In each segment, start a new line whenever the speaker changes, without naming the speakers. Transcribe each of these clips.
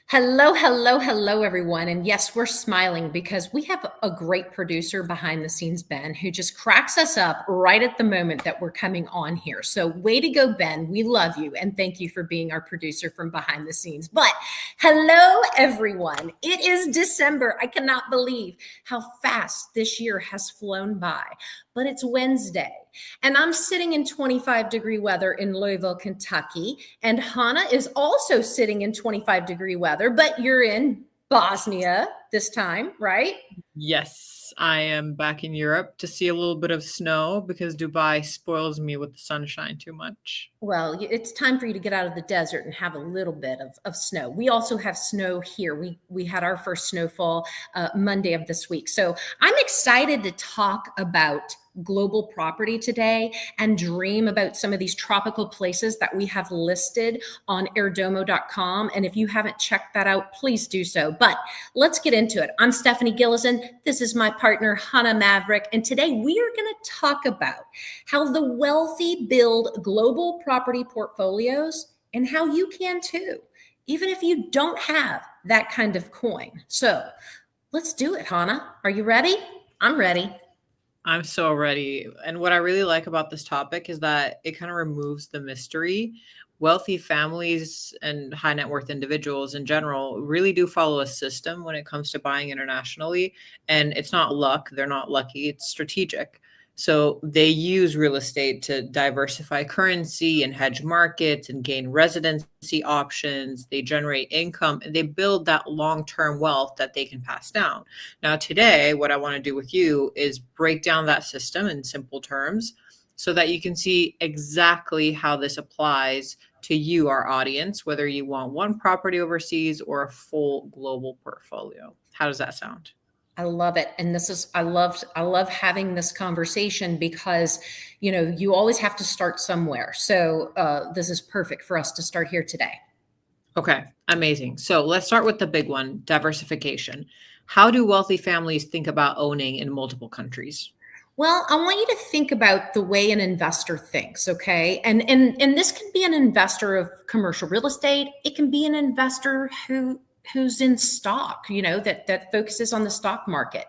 Hello, hello, hello, everyone. And yes, we're smiling because we have a great producer behind the scenes, Ben, who just cracks us up right at the moment that we're coming on here. So, way to go, Ben. We love you. And thank you for being our producer from behind the scenes. But hello, everyone. It is December. I cannot believe how fast this year has flown by. But it's Wednesday. And I'm sitting in 25-degree weather in Louisville, Kentucky. And Hannah is also sitting in 25-degree weather, but you're in Bosnia this time, right?
Yes, I am back in Europe to see a little bit of snow because Dubai spoils me with the sunshine too much.
Well, it's time for you to get out of the desert and have a little bit of snow. We also have snow here. We had our first snowfall Monday of this week. So I'm excited to talk about global property today and dream about some of these tropical places that we have listed on airdomo.com. And if you haven't checked that out, please do so. But let's get into it. I'm Stephanie Gillison. This is my partner, Hannah Maverick. And today we are going to talk about how the wealthy build global property portfolios and how you can too, even if you don't have that kind of coin. So let's do it, Hannah. Are you ready? I'm ready.
I'm so ready. And what I really like about this topic is that it kind of removes the mystery. Wealthy families and high net worth individuals in general really do follow a system when it comes to buying internationally. And it's not luck, they're not lucky, it's strategic. So they use real estate to diversify currency and hedge markets and gain residency options. They generate income and they build that long term wealth that they can pass down. Now, today, what I want to do with you is break down that system in simple terms so that you can see exactly how this applies to you, our audience, whether you want one property overseas or a full global portfolio. How does that sound?
I love it. And I love having this conversation because, you always have to start somewhere. So this is perfect for us to start here today.
Okay, amazing. So let's start with the big one, diversification. How do wealthy families think about owning in multiple countries?
Well, I want you to think about the way an investor thinks, okay? And this can be an investor of commercial real estate. It can be an investor who's in stock, that focuses on the stock market.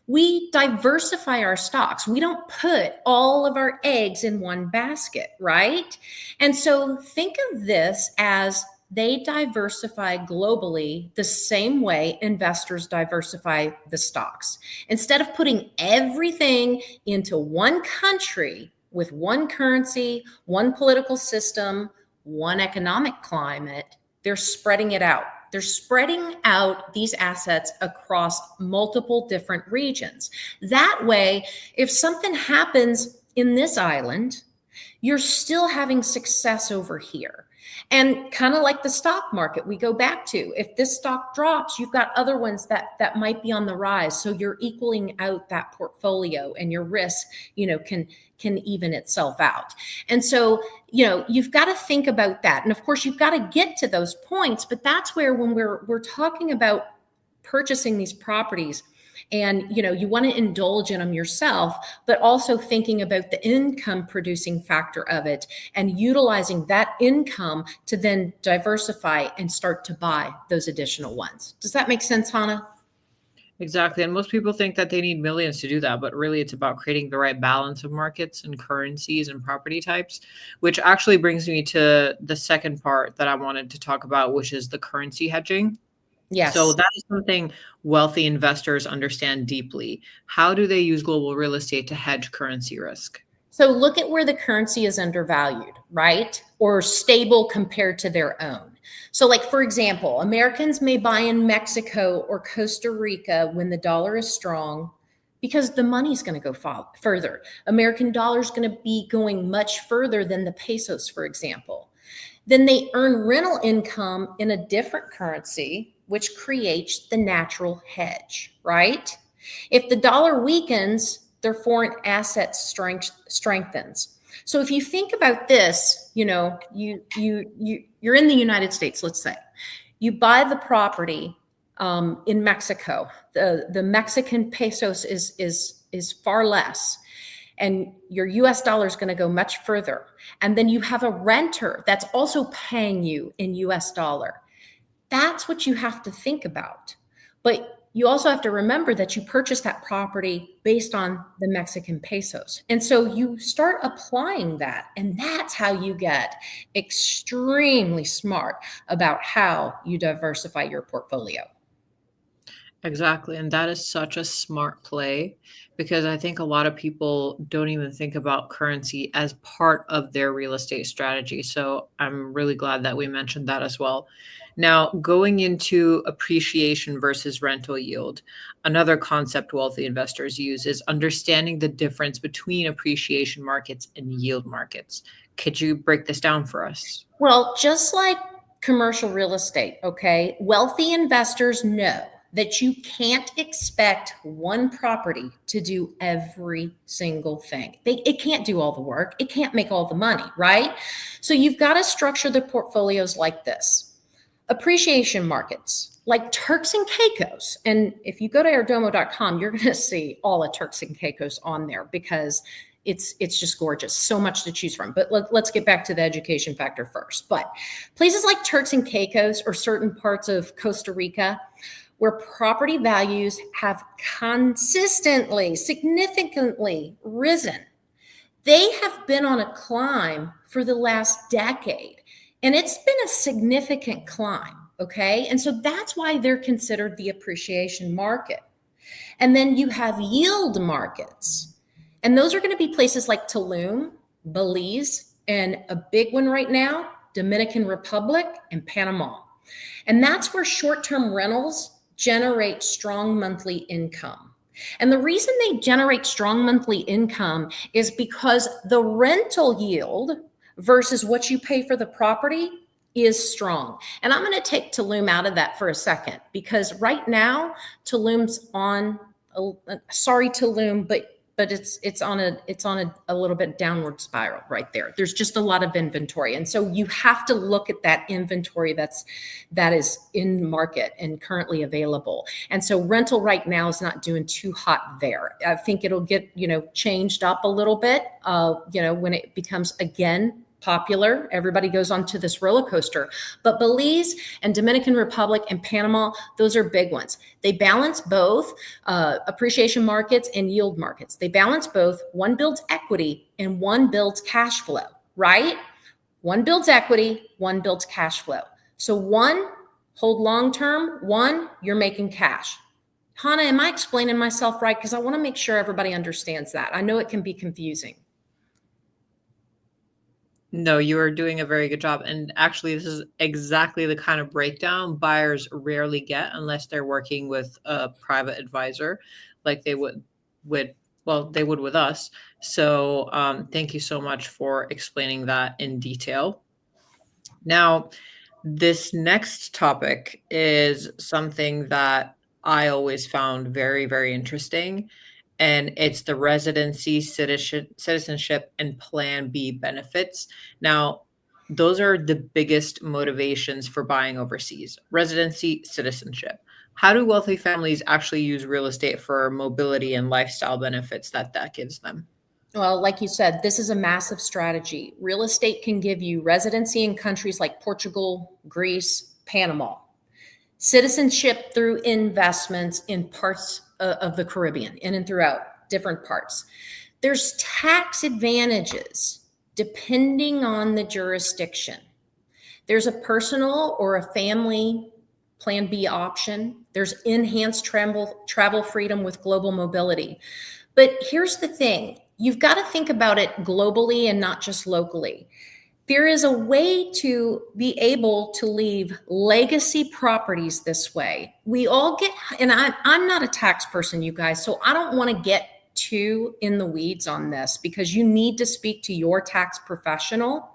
We diversify our stocks. We don't put all of our eggs in one basket, right? And so think of this as they diversify globally the same way investors diversify the stocks. Instead of putting everything into one country with one currency, one political system, one economic climate, they're spreading it out. They're spreading out these assets across multiple different regions. That way, if something happens in this island, you're still having success over here. And kind of like the stock market, we go back to if this stock drops, you've got other ones that might be on the rise. So you're equaling out that portfolio and your risk, can even itself out. And so, you've got to think about that. And of course, you've got to get to those points, but that's where when we're talking about purchasing these properties, and you want to indulge in them yourself, but also thinking about the income producing factor of it and utilizing that income to then diversify and start to buy those additional ones. Does that make sense, Hannah?
Exactly. And most people think that they need millions to do that, but really it's about creating the right balance of markets and currencies and property types, which actually brings me to the second part that I wanted to talk about, which is the currency hedging. So
Yes.
that is something wealthy investors understand deeply. How do they use global real estate to hedge currency risk?
So look at where the currency is undervalued, right? Or stable compared to their own. So, like, for example, Americans may buy in Mexico or Costa Rica when the dollar is strong because the money's going to go further. American dollar is going to be going much further than the pesos, for example. Then they earn rental income in a different currency, which creates the natural hedge, right? If the dollar weakens, their foreign asset strengthens. So if you think about this, you're in the United States, let's say. You buy the property in Mexico. The Mexican pesos is far less, and your US dollar is going to go much further. And then you have a renter that's also paying you in US dollar. That's what you have to think about. But you also have to remember that you purchased that property based on the Mexican pesos. And so you start applying that, and that's how you get extremely smart about how you diversify your portfolio.
Exactly. And that is such a smart play because I think a lot of people don't even think about currency as part of their real estate strategy. So I'm really glad that we mentioned that as well. Now, going into appreciation versus rental yield, another concept wealthy investors use is understanding the difference between appreciation markets and yield markets. Could you break this down for us?
Well, just like commercial real estate, okay, wealthy investors know that you can't expect one property to do every single thing. It can't do all the work, it can't make all the money, right? So you've got to structure the portfolios like this. Appreciation markets like Turks and Caicos. And if you go to airdomo.com, you're going to see all the Turks and Caicos on there because it's just gorgeous. So much to choose from. But let's get back to the education factor first. But places like Turks and Caicos or certain parts of Costa Rica where property values have consistently, significantly risen, they have been on a climb for the last decade. And it's been a significant climb. Okay. And so that's why they're considered the appreciation market. And then you have yield markets. And those are going to be places like Tulum, Belize, and a big one right now, Dominican Republic and Panama. And that's where short term rentals generate strong monthly income. And the reason they generate strong monthly income is because the rental yield versus what you pay for the property is strong. And I'm going to take Tulum out of that for a second because right now Tulum's on sorry Tulum, but it's on a little bit downward spiral right there. There's just a lot of inventory. And so you have to look at that inventory that is in market and currently available. And so rental right now is not doing too hot there. I think it'll get, changed up a little bit, when it becomes again popular. Everybody goes onto this roller coaster. But Belize and Dominican Republic and Panama, those are big ones. They balance both appreciation markets and yield markets. They balance both. One builds equity and one builds cash flow, right? One builds equity, one builds cash flow. So one, hold long term. One, you're making cash. Hannah, am I explaining myself right? Because I want to make sure everybody understands that. I know it can be confusing.
No, you are doing a very good job. And actually, this is exactly the kind of breakdown buyers rarely get unless they're working with a private advisor like they would with they would with us. So thank you so much for explaining that in detail. Now, this next topic is something that I always found very, very interesting, and it's the residency, citizenship, and Plan B benefits. Now, those are the biggest motivations for buying overseas: residency, citizenship. How do wealthy families actually use real estate for mobility and lifestyle benefits that gives them?
Well, like you said, this is a massive strategy. Real estate can give you residency in countries like Portugal, Greece, Panama, citizenship through investments in parts of the Caribbean, in and throughout different parts. There's tax advantages depending on the jurisdiction. There's a personal or a family Plan B option. There's enhanced travel freedom with global mobility. But here's the thing, you've got to think about it globally and not just locally. There is a way to be able to leave legacy properties this way. We all get, and I'm not a tax person, you guys, so I don't want to get too in the weeds on this because you need to speak to your tax professional.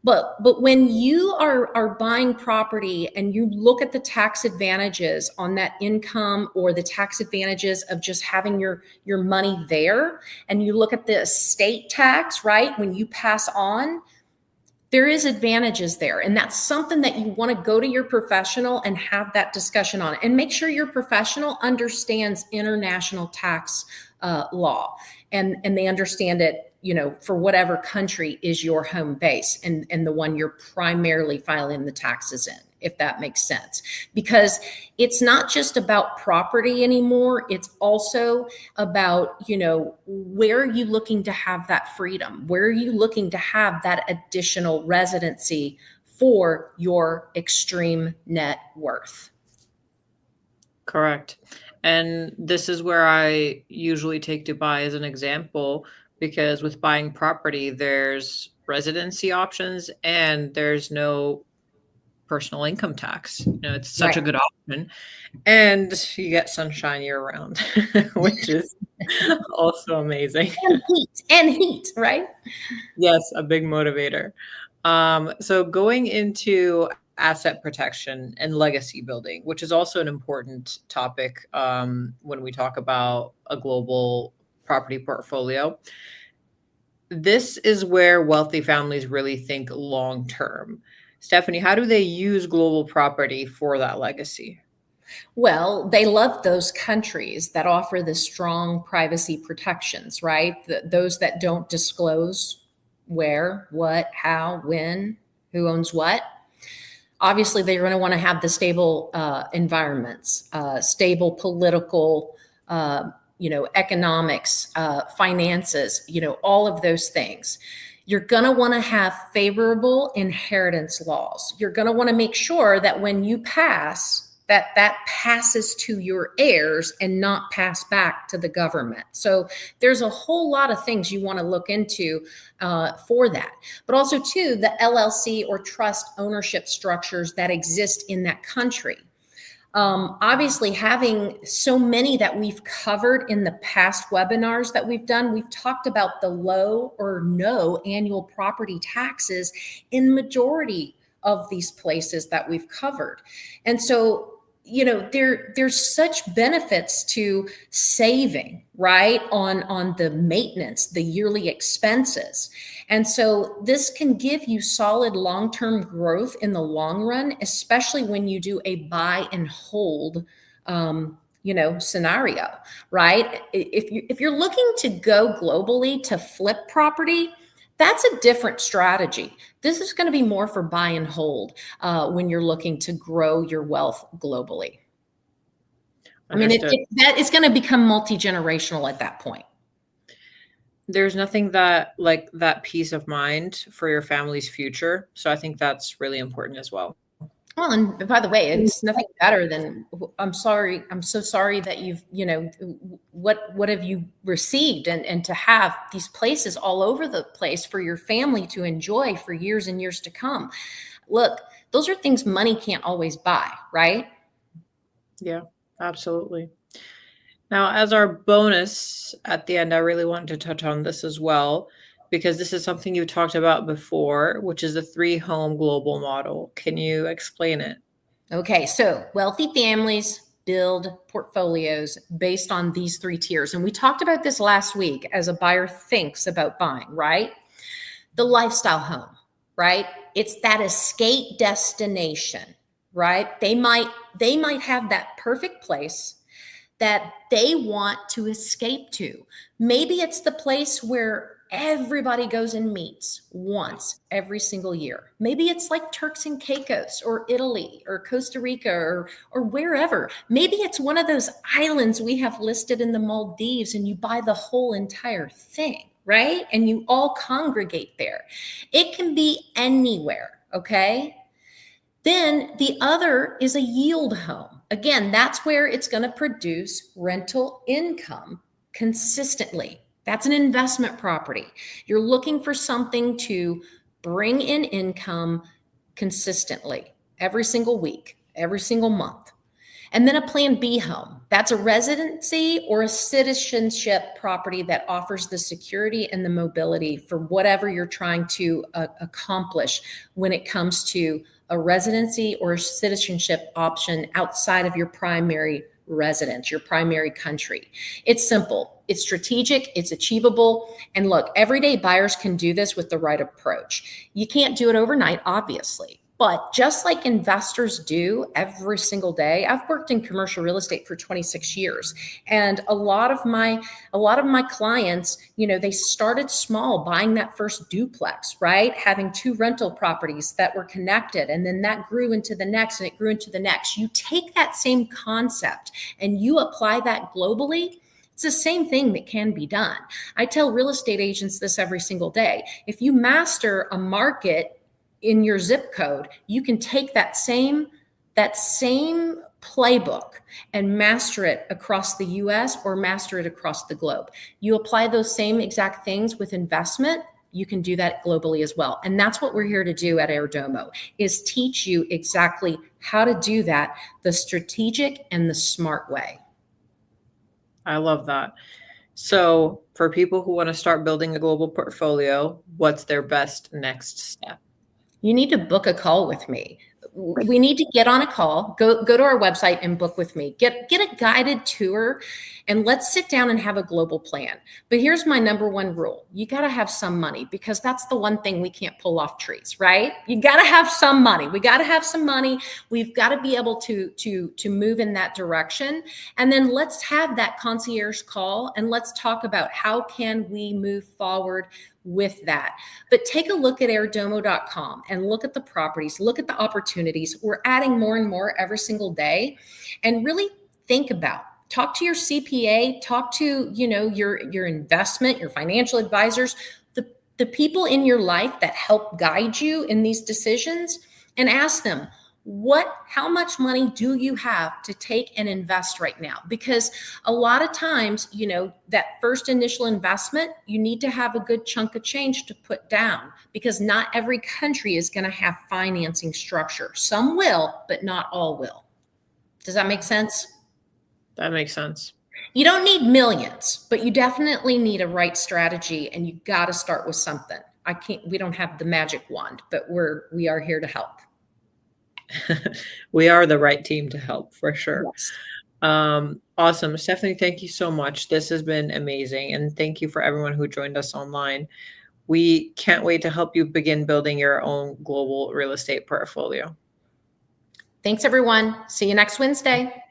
But when you are buying property and you look at the tax advantages on that income or the tax advantages of just having your money there, and you look at the estate tax, right? When you pass on, there is advantages there. And that's something that you want to go to your professional and have that discussion on, and make sure your professional understands international tax law and they understand it, for whatever country is your home base and the one you're primarily filing the taxes in. if that makes sense. Because it's not just about property anymore. It's also about, where are you looking to have that freedom? Where are you looking to have that additional residency for your extreme net worth?
Correct. And this is where I usually take Dubai as an example, because with buying property, there's residency options and there's no personal income tax. It's such
Right.
a good option. And you get sunshine year round, which is also amazing.
And heat, right?
Yes, a big motivator. So going into asset protection and legacy building, which is also an important topic when we talk about a global property portfolio. This is where wealthy families really think long term. Stephanie, how do they use global property for that legacy?
Well, they love those countries that offer the strong privacy protections, right? Those that don't disclose where, what, how, when, who owns what. Obviously, they're going to want to have the stable environments, stable political, economics, finances, all of those things. You're going to want to have favorable inheritance laws. You're going to want to make sure that when you pass, that passes to your heirs and not pass back to the government. So there's a whole lot of things you want to look into for that. But also, too, the LLC or trust ownership structures that exist in that country. Obviously, having so many that we've covered in the past webinars that we've done, we've talked about the low or no annual property taxes in majority of these places that we've covered. And so, there's such benefits to saving, right, on the maintenance, the yearly expenses. And so this can give you solid long-term growth in the long run, especially when you do a buy and hold scenario, right? If you're looking to go globally to flip property, that's a different strategy. This is going to be more for buy and hold when you're looking to grow your wealth globally.
Understood.
That is going to become multi-generational at that point.
There's nothing that like that peace of mind for your family's future. So I think that's really important as well.
Well, and by the way, it's nothing better than I'm so sorry that you've, what have you received, and to have these places all over the place for your family to enjoy for years and years to come. Look, those are things money can't always buy, right?
Yeah, absolutely. Now, as our bonus at the end, I really wanted to touch on this as well, because this is something you talked about before, which is the 3-home global model. Can you explain it?
Okay, so wealthy families build portfolios based on these 3 tiers. And we talked about this last week as a buyer thinks about buying, right? The lifestyle home, right? It's that escape destination, right? They might have that perfect place that they want to escape to. Maybe it's the place where everybody goes and meets once every single year. Maybe it's like Turks and Caicos or Italy or Costa Rica or wherever. Maybe it's one of those islands we have listed in the Maldives and you buy the whole entire thing, right? And you all congregate there. It can be anywhere, okay? Then the other is a yield home. Again, that's where it's going to produce rental income consistently. That's an investment property. You're looking for something to bring in income consistently every single week, every single month. And then a Plan B home. That's a residency or a citizenship property that offers the security and the mobility for whatever you're trying to accomplish when it comes to a residency or a citizenship option outside of your primary residence, your primary country. It's simple, it's strategic, it's achievable. And look, everyday buyers can do this with the right approach. You can't do it overnight, obviously. But just like investors do every single day, I've worked in commercial real estate for 26 years. And a lot of my clients, they started small, buying that first duplex, right? Having two rental properties that were connected, and then that grew into the next and it grew into the next. You take that same concept and you apply that globally. It's the same thing that can be done. I tell real estate agents this every single day. If you master a market in your zip code, you can take that same playbook and master it across the US or master it across the globe. You apply those same exact things with investment, you can do that globally as well. And that's what we're here to do at Airdomo, is teach you exactly how to do that the strategic and the smart way.
I love that. So for people who want to start building a global portfolio, what's their best next step?
You need to book a call with me. We need to get on a call, go to our website and book with me, get a guided tour, and let's sit down and have a global plan. But here's my number one rule. You got to have some money, because that's the one thing we can't pull off trees, right? You got to have some money. We got to have some money. We've got to be able to move in that direction. And then let's have that concierge call and let's talk about how can we move forward with that. But take a look at airdomo.com and look at the properties, look at the opportunities. We're adding more and more every single day. And really think about, talk to your CPA, talk to, your investment, your financial advisors, the people in your life that help guide you in these decisions, and ask them, how much money do you have to take and invest right now? Because a lot of times, that first initial investment, you need to have a good chunk of change to put down, because not every country is going to have financing structure. Some will, but not all will. Does that make sense?
That makes sense.
You don't need millions, but you definitely need a right strategy, and you got to start with something. We don't have the magic wand, but we are here to help.
We are the right team to help, for sure.
Yes.
Awesome. Stephanie, thank you so much. This has been amazing. And thank you for everyone who joined us online. We can't wait to help you begin building your own global real estate portfolio.
Thanks, everyone. See you next Wednesday.